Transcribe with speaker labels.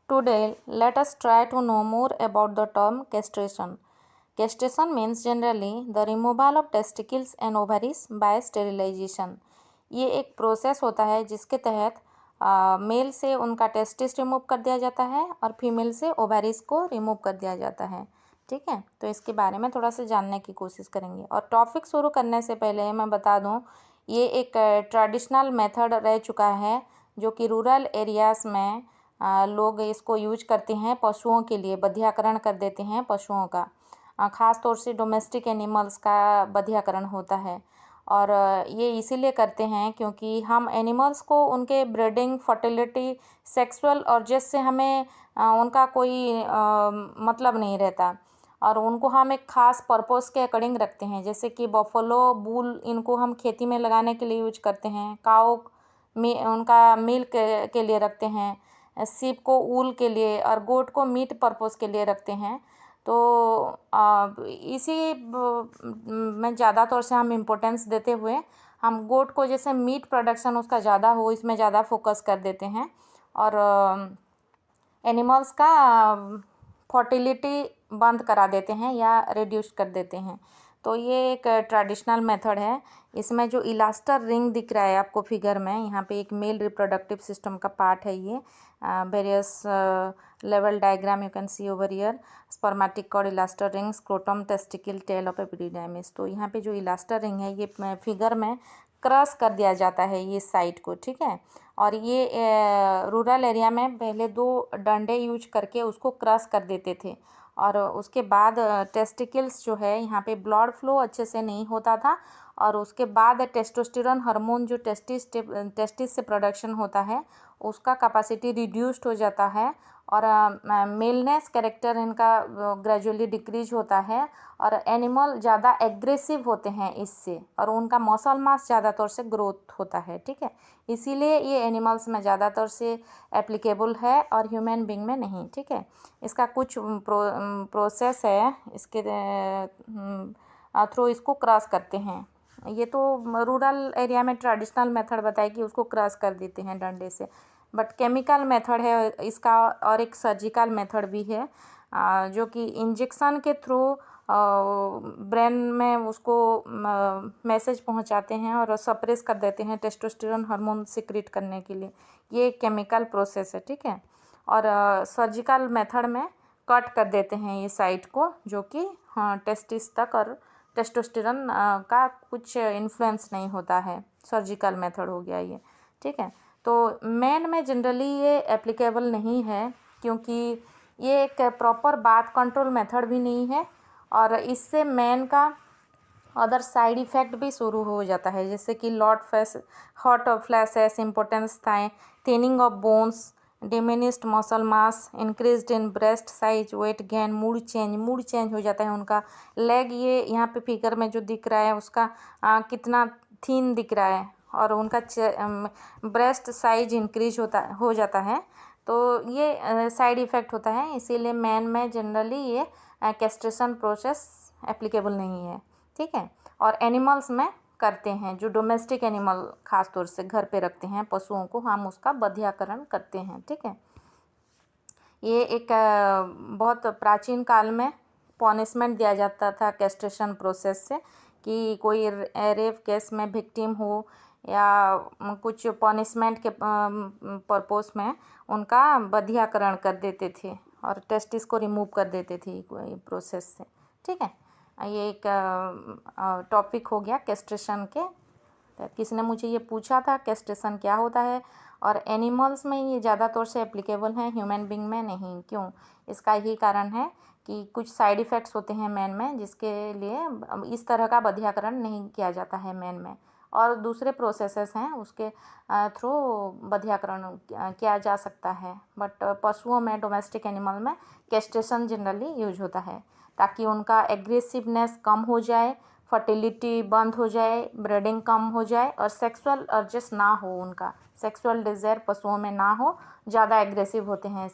Speaker 1: Today, let us try to know more about the term castration. Castration means generally the removal of testicles and ovaries by sterilization. ये एक process होता है जिसके तहत mail से उनका टेस्टिस रिमूव कर दिया जाता है और फीमेल से ओवारीज को रिमूव कर दिया जाता है। ठीक है, तो इसके बारे में थोड़ा सा जानने की कोशिश करेंगे। और टॉपिक शुरू करने से पहले मैं बता दूं, ये एक ट्रेडिशनल मेथड रह चुका है जो कि रूरल एरियाज़ में लोग इसको यूज करते हैं, पशुओं के लिए बधियाकरण कर देते हैं पशुओं का। ख़ास तौर से डोमेस्टिक एनिमल्स का बधियाकरण होता है और ये इसीलिए करते हैं क्योंकि हम एनिमल्स को उनके ब्रीडिंग, फर्टिलिटी, सेक्सुअल अर्जेस से हमें उनका कोई मतलब नहीं रहता और उनको हम एक ख़ास पर्पस के अकॉर्डिंग रखते हैं। जैसे कि बफलो, बूल, इनको हम खेती में लगाने के लिए यूज करते हैं। काऊ उनका मिल्क के लिए रखते हैं। सीप को ऊल के लिए और गोट को मीट पर्पस के लिए रखते हैं। तो इसी में ज़्यादा तौर से हम इम्पोर्टेंस देते हुए हम गोट को जैसे मीट प्रोडक्शन उसका ज़्यादा हो, इसमें ज़्यादा फोकस कर देते हैं और एनिमल्स का फर्टिलिटी बंद करा देते हैं या रिड्यूस कर देते हैं। तो ये एक ट्रेडिशनल मेथड है। इसमें जो इलास्टर रिंग दिख रहा है आपको फिगर में, यहाँ पे एक मेल रिप्रोडक्टिव सिस्टम का पार्ट है। ये various level diagram you can see over here. Spermatic cord, elastrator ring, scrotum, testicle, tail of epididymis. तो यहाँ पे जो इलास्टर रिंग है ये फिगर में क्रॉस कर दिया जाता है ये साइड को। ठीक है, और ये रूरल एरिया में पहले 2 डंडे यूज करके उसको क्रॉस कर देते थे और उसके बाद टेस्टिकल्स जो है यहाँ पे ब्लड फ्लो अच्छे से नहीं होता था और उसके बाद टेस्टोस्टेरोन हार्मोन जो टेस्टिस से प्रोडक्शन होता है उसका कैपेसिटी रिड्यूस्ड हो जाता है और मेलनेस कैरेक्टर इनका ग्रेजुअली डिक्रीज होता है और एनिमल ज़्यादा एग्रेसिव होते हैं इससे और उनका मसल मास ज़्यादातर से ग्रोथ होता है। ठीक है, इसीलिए ये एनिमल्स में ज़्यादातर से एप्लीकेबल है और ह्यूमन बींग में नहीं। ठीक है, इसका कुछ प्रोसेस है, इसके थ्रू इसको क्रॉस करते हैं। ये तो रूरल एरिया में ट्रेडिशनल मेथड बताए कि उसको क्रॉस कर देते हैं डंडे से, बट केमिकल मेथड है इसका और एक सर्जिकल मेथड भी है जो कि इंजेक्शन के थ्रू ब्रेन में उसको मैसेज पहुंचाते हैं और सप्रेस कर देते हैं टेस्टोस्टेरोन हार्मोन सिक्रीट करने के लिए। ये एक केमिकल प्रोसेस है। ठीक है, और सर्जिकल मेथड में कट कर देते हैं ये साइट को, जो कि टेस्टिस तक और टेस्टोस्टेरोन का कुछ इन्फ्लुएंस नहीं होता है। सर्जिकल मेथड हो गया ये। ठीक है, तो मैन में जनरली ये एप्लीकेबल नहीं है क्योंकि ये एक प्रॉपर बाथ कंट्रोल मेथड भी नहीं है और इससे मैन का अदर साइड इफ़ेक्ट भी शुरू हो जाता है, जैसे कि hot flashes, importance thinning of bones, diminished muscle mass, increased in breast size, weight gain, mood change हो जाता है उनका। लेग ये यहाँ पे फिगर में जो दिख रहा है उसका कितना थीन दिख रहा है और उनका ब्रेस्ट साइज इंक्रीज हो जाता है। तो ये साइड इफ़ेक्ट होता है, इसीलिए मैन में जनरली ये कैस्ट्रेशन प्रोसेस एप्लीकेबल नहीं है। ठीक है, और एनिमल्स में करते हैं, जो डोमेस्टिक एनिमल ख़ास तौर से घर पे रखते हैं पशुओं को, हम उसका बधियाकरण करते हैं। ठीक है, ये एक बहुत प्राचीन काल में पनिशमेंट दिया जाता था कैस्ट्रेशन प्रोसेस से, कि कोई रेप केस में विक्टिम हो या कुछ पनिशमेंट के पर्पस में उनका बधियाकरण कर देते थे और टेस्टिस को रिमूव कर देते थे प्रोसेस से। ठीक है, ये एक टॉपिक हो गया कैस्ट्रेशन के। तो किसी ने मुझे ये पूछा था कैस्ट्रेशन क्या होता है, और एनिमल्स में ये ज़्यादा तौर से एप्लीकेबल है, ह्यूमन बींग में नहीं। क्यों? इसका यही कारण है कि कुछ साइड इफ़ेक्ट्स होते हैं मैन में, जिसके लिए इस तरह का बधियाकरण नहीं किया जाता है मैन में, और दूसरे प्रोसेसेस हैं उसके थ्रू बधियाकरण किया जा सकता है। बट पशुओं में, डोमेस्टिक एनिमल में कैस्ट्रेशन जनरली यूज होता है ताकि उनका एग्रेसिवनेस कम हो जाए, फर्टिलिटी बंद हो जाए, ब्रीडिंग कम हो जाए और सेक्सुअल अर्जेस ना हो, उनका सेक्सुअल डिज़ायर पशुओं में ना हो। ज़्यादा एग्रेसिव होते हैं ऐसे